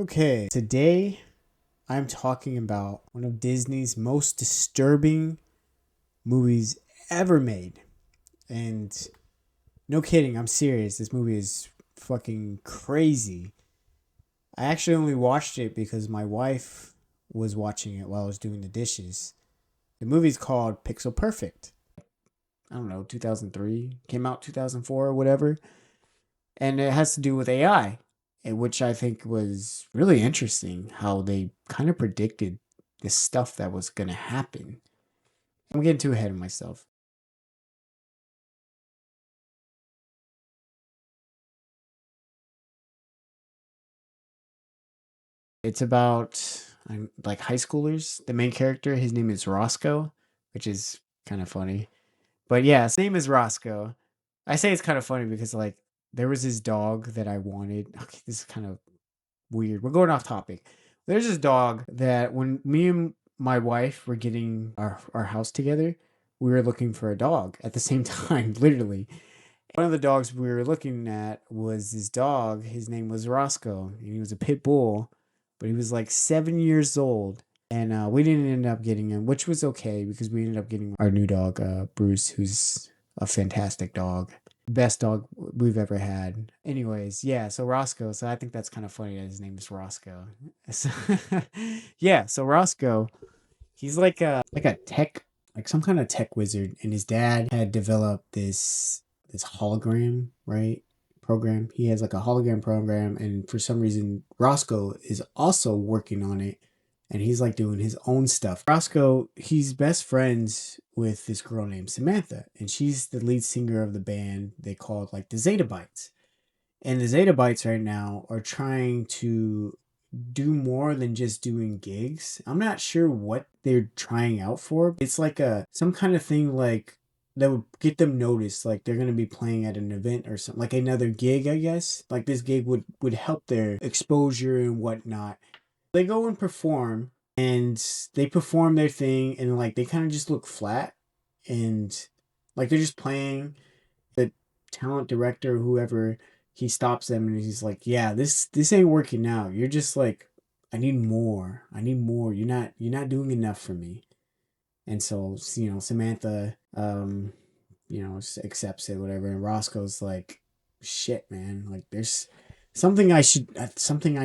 Okay, today I'm talking about one of Disney's most disturbing movies ever made. And no kidding, I'm serious. This movie is fucking crazy. I actually only watched it because my wife was watching it while I was doing the dishes. The movie's called Pixel Perfect. I don't know, 2003, came out 2004 or whatever. And it has to do with AI, which I think was really interesting how they kind of predicted the stuff that was going to happen. I'm getting too ahead of myself. It's about like high schoolers. The main character, his name is Roscoe, which is kind of funny. But yeah, his name is Roscoe. I say it's kind of funny because like there was this dog that I wanted. Okay, this is kind of weird. We're going off topic. There's this dog that when me and my wife were getting our house together, we were looking for a dog at the same time, literally. One of the dogs we were looking at was this dog. His name was Roscoe, and he was a pit bull, but he was like 7 years old. And we didn't end up getting him, which was okay because we ended up getting our new dog, Bruce, who's a fantastic dog. Best dog we've ever had. Anyways, yeah, so Roscoe. So I think that's kind of funny that his name is Roscoe. So, yeah, so Roscoe, he's like a tech, like some kind of tech wizard, and his dad had developed this hologram, right? Program. He has like a hologram program, and for some reason, Roscoe is also working on it, and he's like doing his own stuff. Roscoe, he's best friends with this girl named Samantha, and she's the lead singer of the band they called like the Zeta Bites. And the Zeta Bites right now are trying to do more than just doing gigs. I'm not sure what they're trying out for. It's like a some kind of thing like that would get them noticed, like they're gonna be playing at an event or something, like another gig, I guess. Like this gig would help their exposure and whatnot. They go and perform, and they perform their thing, and like they kind of just look flat, and like they're just playing. The talent director, whoever, he stops them and he's like, "Yeah, this ain't working out. You're just like, I need more. I need more. You're not doing enough for me." And so Samantha, accepts it, whatever. And Roscoe's like, "Shit, man. Like, there's something I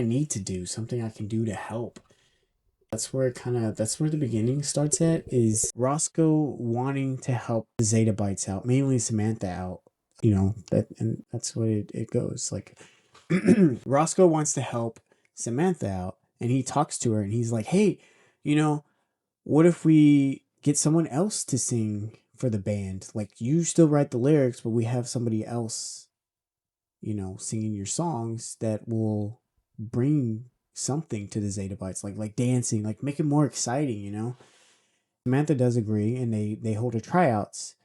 need to do, something I can do to help." That's where the beginning starts at, is Roscoe wanting to help the Zeta Bites out, mainly Samantha out. And that's what it goes. Like Roscoe wants to help Samantha out, and he talks to her and he's like, "Hey, you know, what if we get someone else to sing for the band? Like you still write the lyrics, but we have somebody else, singing your songs that will bring something to the Zeta Bites, like dancing, like make it more exciting." Samantha does agree, and they hold her tryouts.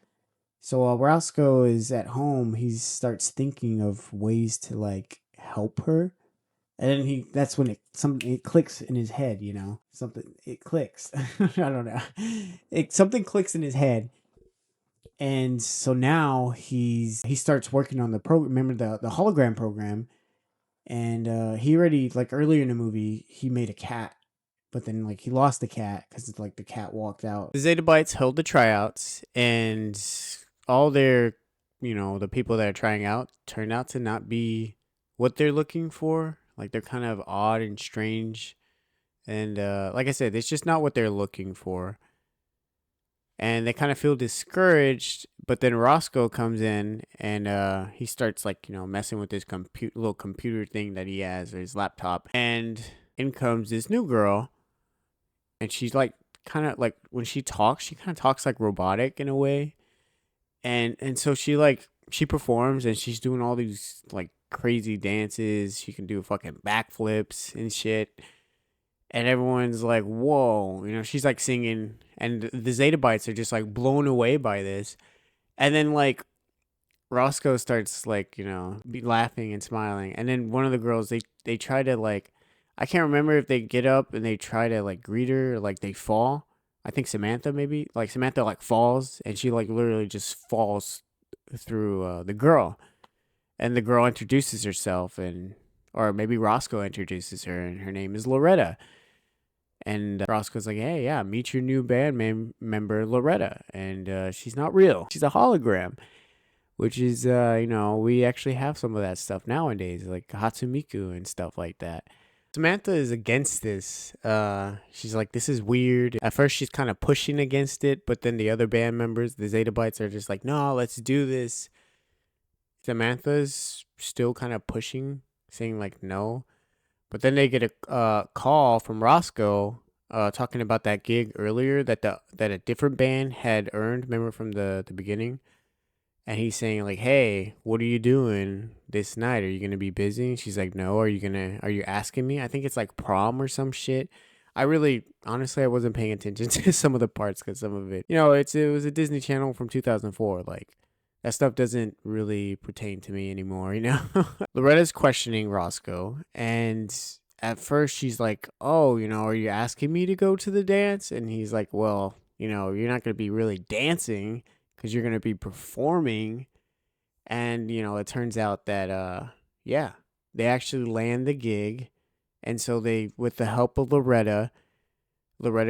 So while Roscoe is at home, he starts thinking of ways to like help her. And then that's when it clicks in his head, something it clicks. I don't know. Something clicks in his head, and so now he starts working on the program. Remember the hologram program, and he already, like, earlier in the movie he made a cat, but then like he lost the cat because like the cat walked out. The Zeta Bites held the tryouts, and all their, the people that are trying out turned out to not be what they're looking for. Like they're kind of odd and strange, and like I said, it's just not what they're looking for. And they kind of feel discouraged, but then Roscoe comes in, and he starts, like, messing with this little computer thing that he has, or his laptop, and in comes this new girl, and she's like, kind of like, when she kind of talks like robotic in a way, and so she performs, and she's doing all these like crazy dances. She can do fucking backflips and shit, and everyone's like, "Whoa!" She's like singing, and the Zeta Bites are just like blown away by this. And then like Roscoe starts, like, be laughing and smiling, and then one of the girls, they try to, like, I can't remember if they get up and they try to like greet her, or like they fall. I think Samantha, maybe, like Samantha like falls, and she like literally just falls through the girl, and the girl introduces herself, and or maybe Roscoe introduces her, and her name is Loretta. And Roscoe's like, hey, yeah, meet your new member, Loretta. And she's not real. She's a hologram, which is, we actually have some of that stuff nowadays, like Hatsumiku and stuff like that. Samantha is against this. She's like, this is weird. At first, she's kind of pushing against it, but then the other band members, the Zetabytes, are just like, no, let's do this. Samantha's still kind of pushing, saying like no. But then they get a call from Roscoe talking about that gig earlier that a different band had earned. Remember from the beginning, and he's saying like, "Hey, what are you doing this night? Are you gonna be busy?" And she's like, "No. Are you asking me? I think it's like prom or some shit." I really, honestly, I wasn't paying attention to some of the parts because some of it, it was a Disney Channel from 2004. Like that stuff doesn't really pertain to me anymore, Loretta's questioning Roscoe, and at first she's like, "Oh, are you asking me to go to the dance?" And he's like, "Well, you're not going to be really dancing because you're going to be performing." And, it turns out that, yeah, they actually land the gig. And so with the help of Loretta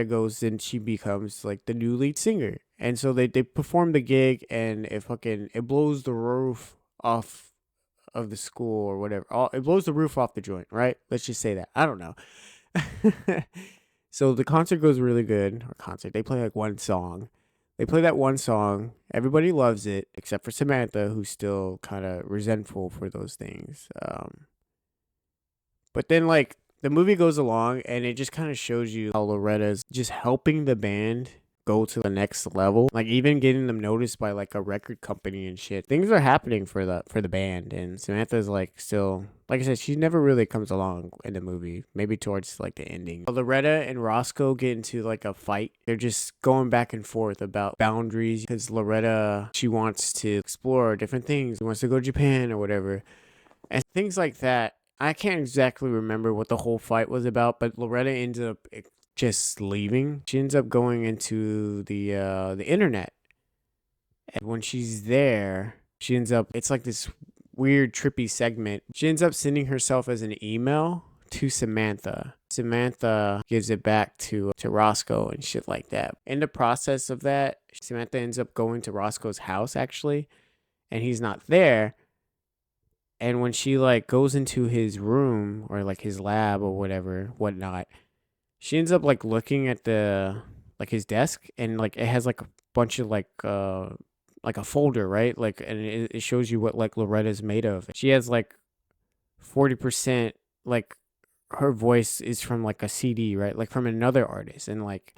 goes and she becomes like the new lead singer. And so they perform the gig, and it blows the roof off of the school or whatever. It blows the roof off the joint, right? Let's just say that. I don't know. So the concert goes really good. They play like one song. They play that one song. Everybody loves it except for Samantha, who's still kind of resentful for those things. But then like the movie goes along, and it just kind of shows you how Loretta's just helping the band go to the next level, like even getting them noticed by like a record company and shit. Things are happening for the band, and Samantha's like still, like I said, she never really comes along in the movie, maybe towards like the ending. Loretta and Roscoe get into like a fight. They're just going back and forth about boundaries because Loretta, she wants to explore different things. She wants to go to Japan or whatever, and things like that. I can't exactly remember what the whole fight was about, but Loretta ends up just leaving. She ends up going into the internet, and when she's there, she ends up, it's like this weird trippy segment. She ends up sending herself as an email to Samantha. Samantha gives it back to Roscoe and shit like that. In the process of that, Samantha ends up going to Roscoe's house actually, and he's not there. And when she like goes into his room or like his lab or whatnot, she ends up like looking at his desk, and like it has like a bunch of like a folder, right? Like, and it shows you what like Loretta's made of. She has like 40%, like her voice is from like a CD, right? Like from another artist, and like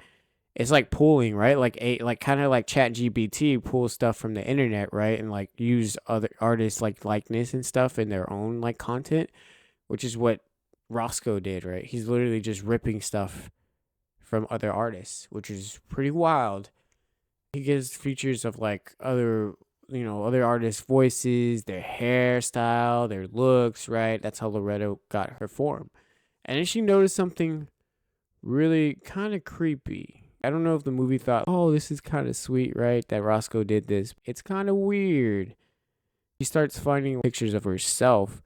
it's like pulling, right? Like kind of like ChatGPT pulls stuff from the internet, right? And like use other artists like likeness and stuff in their own like content, which is what Roscoe did, right? He's literally just ripping stuff from other artists, which is pretty wild. He gives features of like other artists' voices, their hairstyle, their looks, right? That's how Loretta got her form. And then she noticed something really kind of creepy. I don't know if the movie thought, oh, this is kind of sweet, right? That Roscoe did this. It's kind of weird. She starts finding pictures of herself,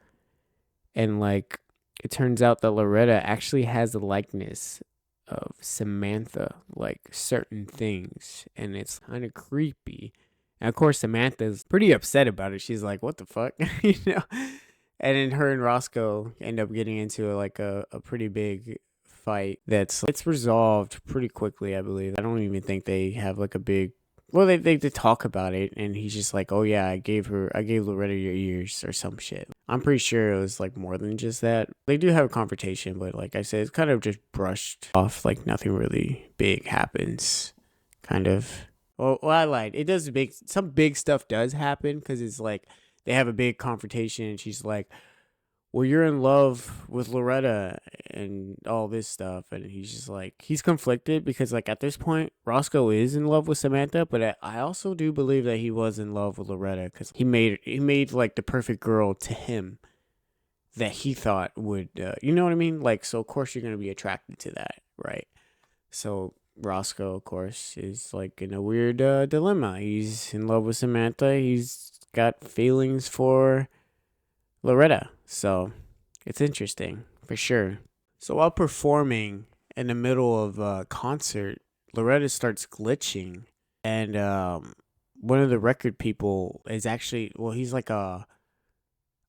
and like it turns out that Loretta actually has a likeness of Samantha, like certain things, and it's kind of creepy. And of course, Samantha's pretty upset about it. She's like, what the fuck? And then her and Roscoe end up getting into like a pretty big fight it's resolved pretty quickly, I believe. I don't even think they have like a big, well, they talk about it, and he's just like, oh yeah, I gave Loretta your ears or some shit. I'm pretty sure it was like more than just that. They do have a confrontation, but like I said, it's kind of just brushed off, like nothing really big happens, kind of. Well, I lied. It does some big stuff does happen, because it's like they have a big confrontation, and she's like, well, you're in love with Loretta and all this stuff. And he's just like, he's conflicted because like at this point, Roscoe is in love with Samantha, but I also do believe that he was in love with Loretta because he made like the perfect girl to him that he thought would, you know what I mean? Like, so of course you're going to be attracted to that, right? So Roscoe, of course, is like in a weird dilemma. He's in love with Samantha. He's got feelings for Loretta. So It's interesting for sure. So while performing in the middle of a concert, Loretta starts glitching, and one of the record people is actually, well, he's like a,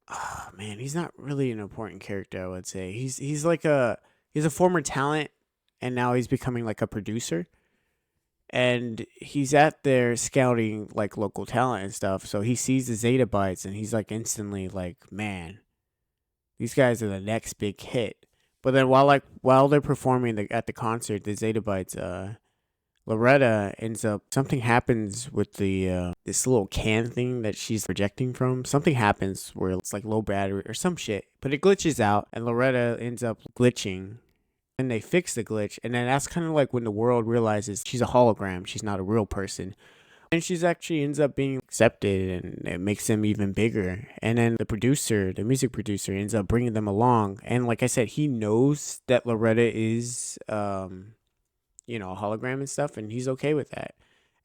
oh, man, he's not really an important character. I would say he's like he's a former talent, and now he's becoming like a producer, and he's at there scouting like local talent and stuff. So he sees the Zeta Bites, and he's like instantly like, man, these guys are the next big hit. But then while they're performing at the concert, the Zeta Bites, Loretta ends up, something happens with the this little can thing that she's projecting from. Something happens where it's like low battery or some shit, but it glitches out, and Loretta ends up glitching. And they fix the glitch, and then that's kind of like when the world realizes she's a hologram, she's not a real person. And she's actually ends up being accepted, and it makes them even bigger. And then the producer, the music producer, ends up bringing them along. And like I said, he knows that Loretta is, a hologram and stuff, and he's okay with that.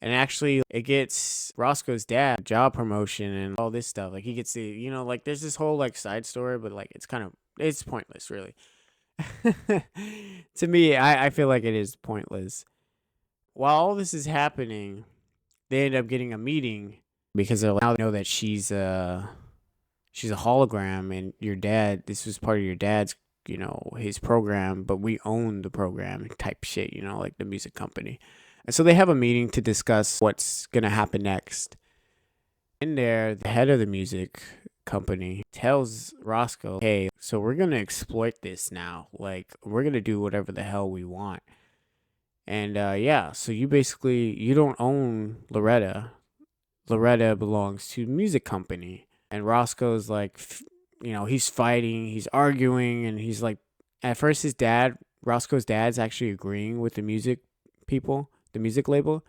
And actually, it gets Roscoe's dad job promotion and all this stuff. Like he gets the, like there's this whole like side story, but like it's pointless, really. To me, I feel like it is pointless. While all this is happening, they end up getting a meeting because they're now know that she's a hologram, and your dad, this was part of your dad's, his program, but we own the program type shit, like the music company. And so they have a meeting to discuss what's gonna happen next. In there, the head of the music company tells Roscoe, hey, so we're gonna exploit this now. Like, we're gonna do whatever the hell we want. And yeah, so you don't own Loretta. Loretta belongs to the music company. And Roscoe's like, he's fighting, he's arguing, and he's like, at first Roscoe's dad's actually agreeing with the music people, the music label.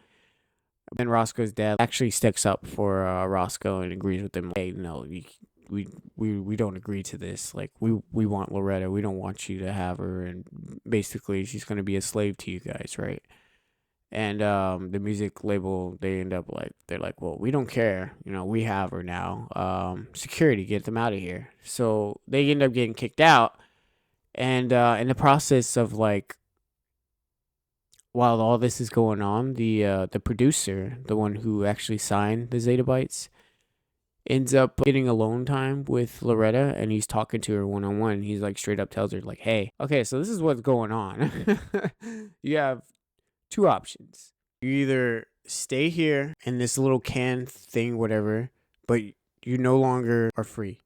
Then Roscoe's dad actually sticks up for Roscoe and agrees with them. Hey, no, we don't agree to this. Like we want Loretta. We don't want you to have her, and basically she's gonna be a slave to you guys, right? And the music label, they're like, well, we don't care. We have her now. Security, get them out of here. So they end up getting kicked out, and in the process of like, while all this is going on, the producer, the one who actually signed the Zeta Bytes, ends up getting alone time with Loretta, and he's talking to her one on one. He's like straight up tells her like, "Hey, okay, so this is what's going on. You have two options. You either stay here in this little can thing, whatever, but you no longer are free.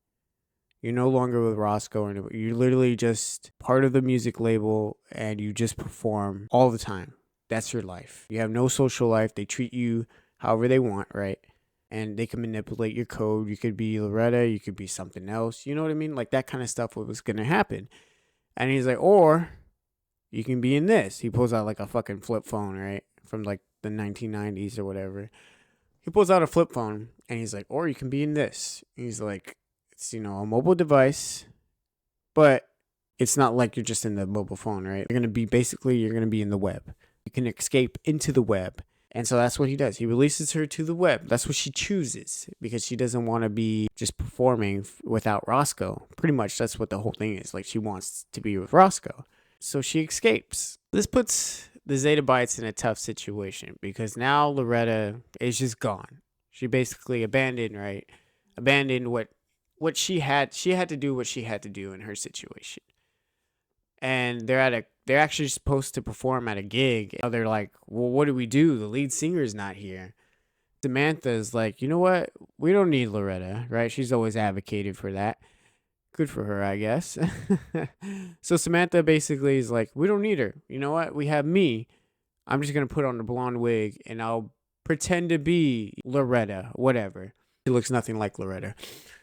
You're no longer with Roscoe, and you're literally just part of the music label, and you just perform all the time. That's your life. You have no social life. They treat you however they want, right? And they can manipulate your code. You could be Loretta, you could be something else. You know what I mean? Like that kind of stuff was going to happen." And he's like, or you can be in this. He pulls out like a fucking flip phone, right? From like the 1990s or whatever. He pulls out a flip phone, and he's like, or you can be in this. He's like, it's, a mobile device, but it's not like you're just in the mobile phone, right? You're going to be in the web. You can escape into the web. And so that's what he does. He releases her to the web. That's what she chooses, because she doesn't want to be just performing without Roscoe. Pretty much that's what the whole thing is. Like, she wants to be with Roscoe. So she escapes. This puts the Zeta Bytes in a tough situation, because now Loretta is just gone. She basically abandoned what she had to do what she had to do in her situation. And they're actually supposed to perform at a gig. They're like, well, what do we do? The lead singer's not here. Samantha's like, you know what? We don't need Loretta, right? She's always advocated for that. Good for her, I guess. So Samantha basically is like, we don't need her. You know what? We have me. I'm just going to put on a blonde wig, and I'll pretend to be Loretta, whatever. She looks nothing like Loretta.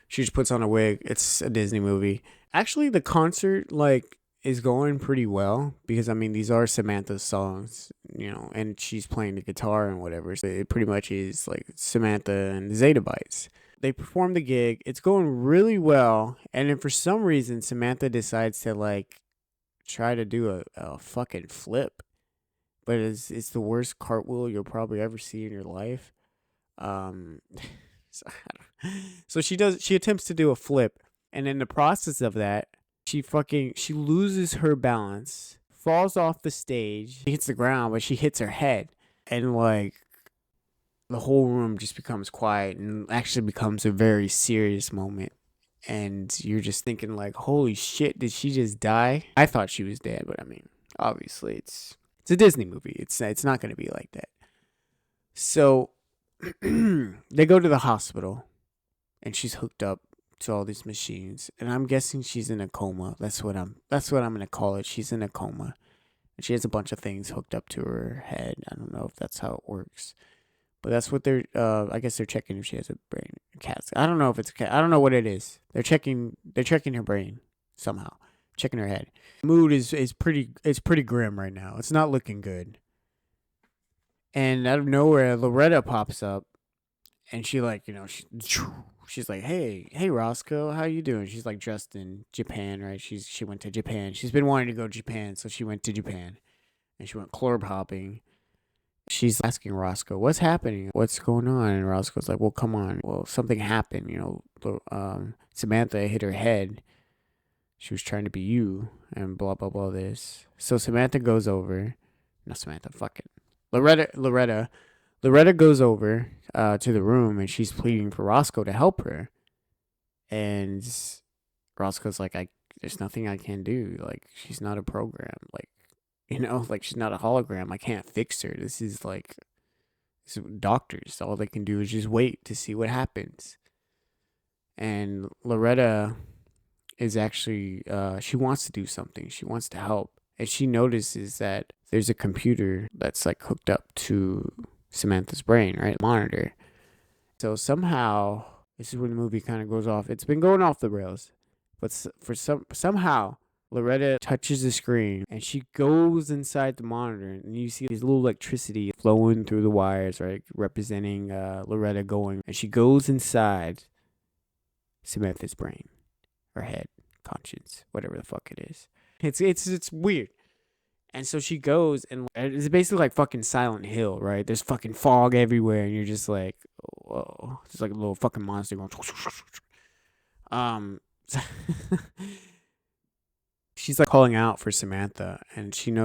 She just puts on a wig. It's a Disney movie. Actually, the concert, like, is going pretty well, because I mean, these are Samantha's songs, and she's playing the guitar and whatever. So it pretty much is like Samantha and the Zeta Bytes. They perform the gig. It's going really well, and then for some reason, Samantha decides to like try to do a fucking flip, but it's the worst cartwheel you'll probably ever see in your life. So she attempts to do a flip, and in the process of that, She loses her balance, falls off the stage, she hits the ground, but she hits her head. And like the whole room just becomes quiet and actually becomes a very serious moment. And you're just thinking like, holy shit, did she just die? I thought she was dead, but I mean, obviously it's a Disney movie. It's not gonna be like that. So they go to the hospital and she's hooked up to all these machines. And I'm guessing she's in a coma. That's what I'm gonna call it. She's in a coma. And she has a bunch of things hooked up to her head. I don't know if that's how it works. But that's what they're. I guess they're checking if she has a brain cast. I don't know if it's a cat. I don't know what it is. They're checking. They're checking her brain somehow. Checking her head. Mood is pretty. It's pretty grim right now. It's not looking good. And out of nowhere, Loretta pops up, and she like she's like, hey Roscoe, how you doing? She's like dressed in Japan, right? She went to Japan. She's been wanting to go to Japan, so she went to Japan, and she went club hopping. She's asking Roscoe, what's happening? What's going on? And Roscoe's like, well, come on. Well, something happened. Samantha hit her head. She was trying to be you and blah, blah, blah, this. So Samantha goes over. Not Samantha, fuck it. Loretta goes over to the room and she's pleading for Roscoe to help her. And Roscoe's like, there's nothing I can do. Like, she's not a program. Like, like she's not a hologram. I can't fix her. This is doctors. All they can do is just wait to see what happens. And Loretta is actually, she wants to do something. She wants to help. And she notices that there's a computer that's like hooked up to Samantha's brain, right? Monitor. So somehow, this is when the movie kind of goes off. It's been going off the rails. But somehow, Loretta touches the screen and she goes inside the monitor and you see this little electricity flowing through the wires, right? Representing Loretta going. And she goes inside Samantha's brain or head, conscience, whatever the fuck it is. It's weird. And so she goes and it's basically like fucking Silent Hill, right? There's fucking fog everywhere and you're just like, whoa. It's like a little fucking monster going. She's like calling out for Samantha, and she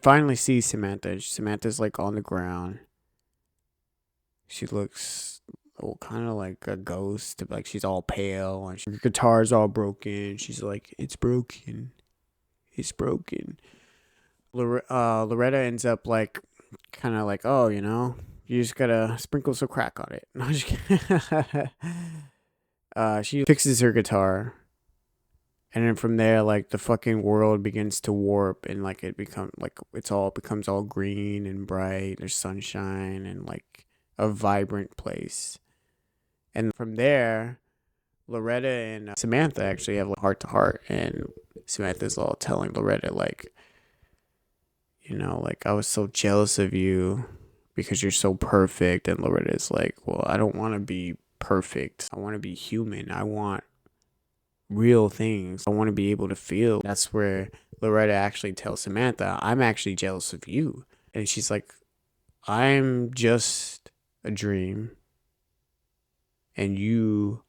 finally sees Samantha. Samantha's like on the ground. She looks kind of like a ghost, like she's all pale, and her guitar's all broken. She's like, "It's broken, it's broken." Loretta ends up like, kind of like, "Oh, you just gotta sprinkle some crack on it." No, I'm just kidding. She fixes her guitar. And then from there, like the fucking world begins to warp, and like it becomes all green and bright. There's sunshine and like a vibrant place. And from there, Loretta and Samantha actually have like heart to heart, and Samantha's all telling Loretta like, like I was so jealous of you because you're so perfect. And Loretta's like, well, I don't want to be perfect. I want to be human. I want real things. I want to be able to feel. That's where Loretta actually tells Samantha, I'm actually jealous of you. And she's like, I'm just a dream and you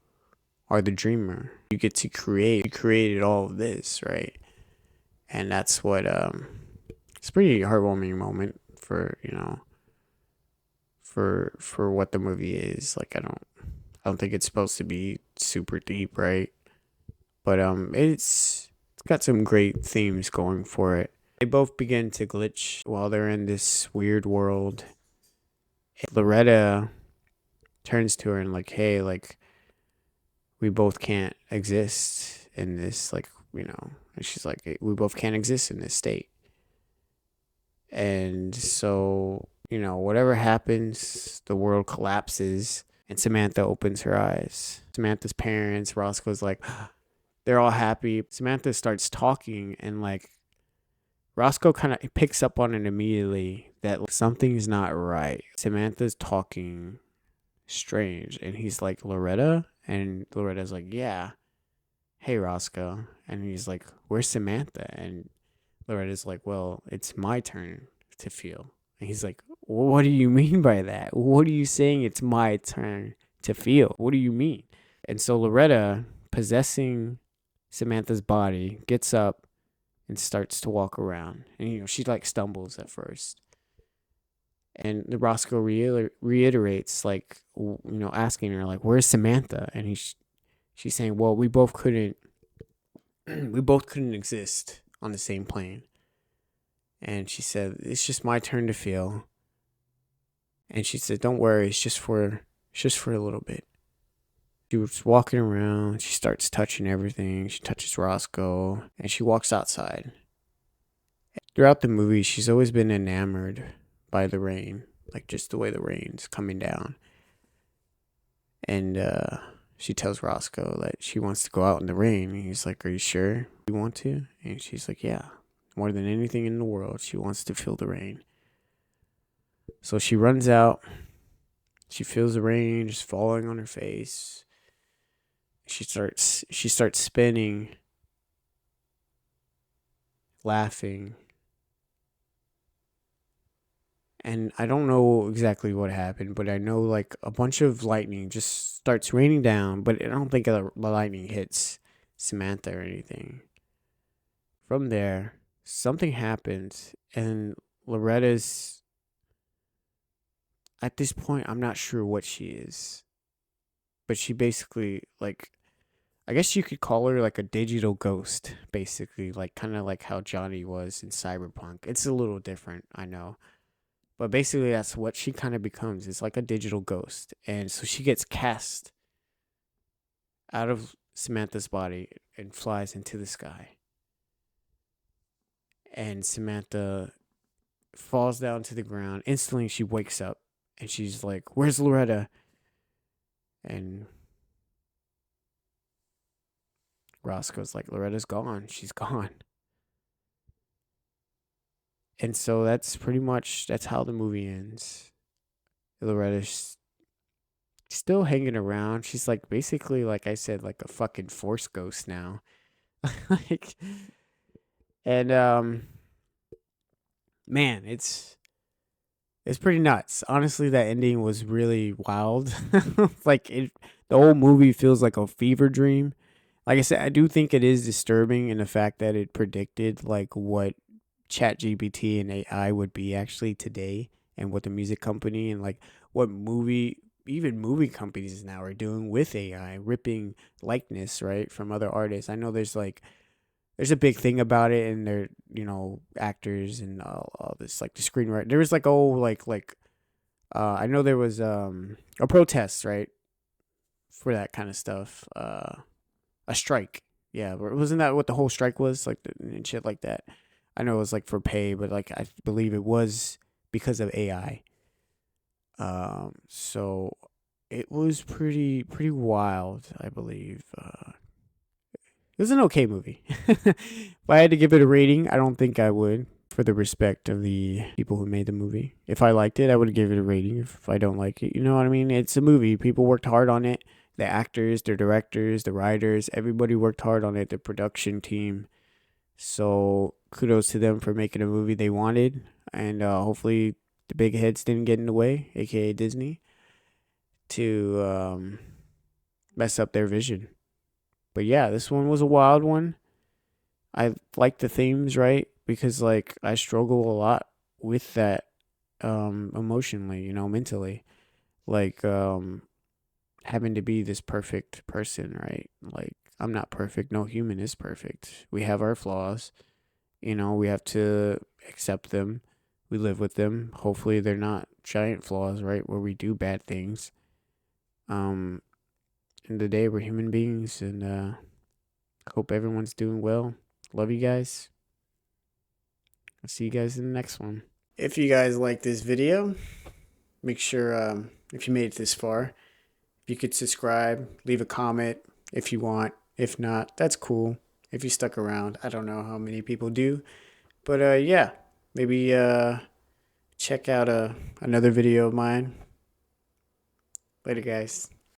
are the dreamer. You get to create. You created all of this, right? And that's what it's a pretty heartwarming moment for for what the movie is. Like I don't think it's supposed to be super deep, right? But it's got some great themes going for it. They both begin to glitch while they're in this weird world. And Loretta turns to her and like, hey, like we both can't exist in this, like, and she's like, we both can't exist in this state. And so, whatever happens, the world collapses and Samantha opens her eyes. Samantha's parents, Roscoe's like, they're all happy. Samantha starts talking and like Roscoe kind of picks up on it immediately that like, something's not right. Samantha's talking strange and he's like, Loretta? And Loretta's like, yeah. Hey, Roscoe. And he's like, where's Samantha? And Loretta's like, well, it's my turn to feel. And he's like, what do you mean by that? What are you saying it's my turn to feel? What do you mean? And so Loretta, possessing Samantha's body, gets up and starts to walk around. And, she like stumbles at first. And the Roscoe reiterates, like, asking her, like, where's Samantha? And she's saying, well, we both couldn't exist on the same plane. And she said, it's just my turn to feel. And she said, don't worry, it's just for a little bit. She was walking around. She starts touching everything. She touches Roscoe, and she walks outside. Throughout the movie, she's always been enamored by the rain, like just the way the rain's coming down. And she tells Roscoe that she wants to go out in the rain. And he's like, are you sure you want to? And she's like, yeah. More than anything in the world, she wants to feel the rain. So she runs out. She feels the rain just falling on her face. She starts spinning, laughing. And I don't know exactly what happened, but I know like a bunch of lightning just starts raining down, but I don't think the lightning hits Samantha or anything. From there, something happens, and Loretta's, at this point, I'm not sure what she is, but she basically, like, I guess you could call her like a digital ghost, basically, like kind of like how Johnny was in Cyberpunk. It's a little different, I know. But basically, that's what she kind of becomes. It's like a digital ghost. And so she gets cast out of Samantha's body and flies into the sky. And Samantha falls down to the ground. Instantly, she wakes up and she's like, where's Loretta? And Roscoe's like, Loretta's gone. She's gone. And so that's how the movie ends. Loretta's still hanging around. She's like basically, like I said, like a fucking force ghost now. Like, and man, it's pretty nuts. Honestly, that ending was really wild. Like the whole movie feels like a fever dream. Like I said, I do think it is disturbing in the fact that it predicted like what ChatGPT and AI would be actually today, and what the music company and like what even movie companies now are doing with AI, ripping likeness, right, from other artists. I know there's a big thing about it, and they're, actors and all this, like the screenwriter. There was like, I know there was a protest, right, for that kind of stuff. A strike. Yeah, wasn't that what the whole strike was, like, and shit like that? I know it was like for pay, but like I believe it was because of AI. So it was pretty wild, I believe. It was an okay movie. If I had to give it a rating, I don't think I would, for the respect of the people who made the movie. If I liked it, I would give it a rating. If I don't like it, you know what I mean? It's a movie. People worked hard on it. The actors, the directors, the writers, everybody worked hard on it. The production team. So kudos to them for making a movie they wanted. And hopefully the big heads didn't get in the way, aka Disney, to mess up their vision. But yeah, this one was a wild one. I like the themes, right? Because like I struggle a lot with that emotionally, mentally. Like having to be this perfect person, right? Like I'm not perfect. No human is perfect. We have our flaws. We have to accept them. We live with them. Hopefully they're not giant flaws, right? Where we do bad things. In the day we're human beings, and hope everyone's doing well. Love you guys. I'll see you guys in the next one. If you guys like this video, make sure, if you made it this far, if you could subscribe, leave a comment if you want. If not, that's cool. If you stuck around, I don't know how many people do. But yeah, maybe check out another video of mine. Later, guys.